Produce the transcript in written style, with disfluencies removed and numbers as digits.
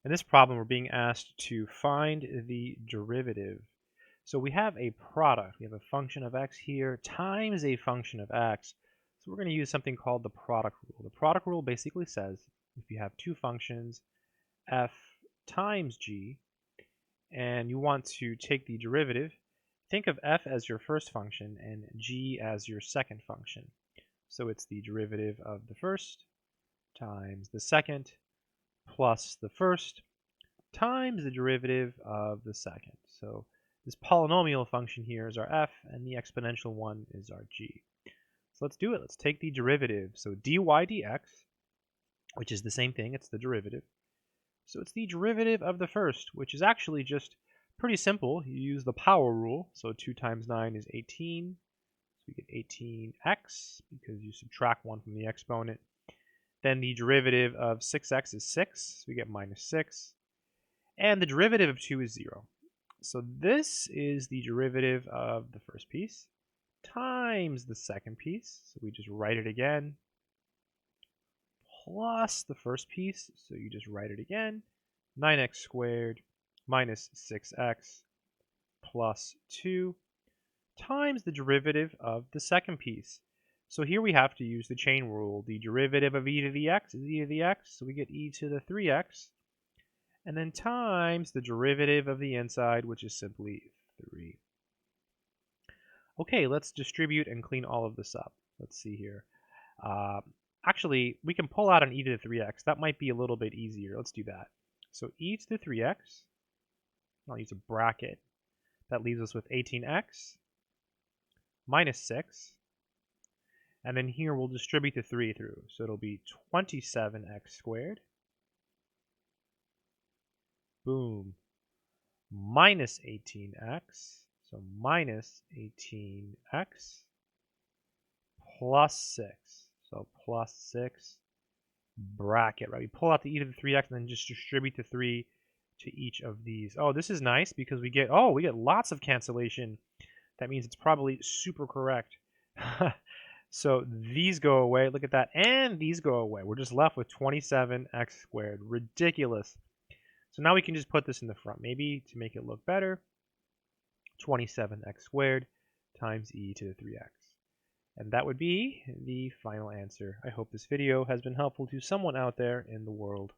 In this problem, we're being asked to find the derivative. So we have a product. We have a function of x here times a function of x. So we're going to use something called the product rule. The product rule basically says if you have two functions, f times g, and you want to take the derivative, think of f as your first function and g as your second function. So it's the derivative of the first times the second plus the first times the derivative of the second. So this polynomial function here is our f, and the exponential one is our g. So let's do it. Let's take the derivative. So dy dx, which is the same thing, it's the derivative. So it's the derivative of the first, which is actually just pretty simple. You use the power rule. So 2 times 9 is 18. So we get 18x because you subtract 1 from the exponent. Then the derivative of 6x is 6. So we get minus 6. And the derivative of 2 is 0. So this is the derivative of the first piece times the second piece. So we just write it again. Plus the first piece. So you just write it again. 9x squared minus 6x plus 2 times the derivative of the second piece. So here we have to use the chain rule. The derivative of e to the x is e to the x. So we get e to the 3x. And then times the derivative of the inside, which is simply 3. Okay, let's distribute and clean all of this up. Let's see here. Actually, we can pull out an e to the 3x. That might be a little bit easier. Let's do that. So e to the 3x, I'll use a bracket. That leaves us with 18x minus 6. And then here we'll distribute the 3 through. So it'll be 27x squared. Boom. Minus 18x. So minus 18x plus 6. So plus 6 bracket, right? We pull out the e to the 3x and then just distribute the 3 to each of these. Oh, this is nice because we get lots of cancellation. That means it's probably super correct. So these go away. Look at that. And these go away. We're just left with 27x squared. Ridiculous. So now we can just put this in the front. Maybe to make it look better, 27x squared times e to the 3x. And that would be the final answer. I hope this video has been helpful to someone out there in the world.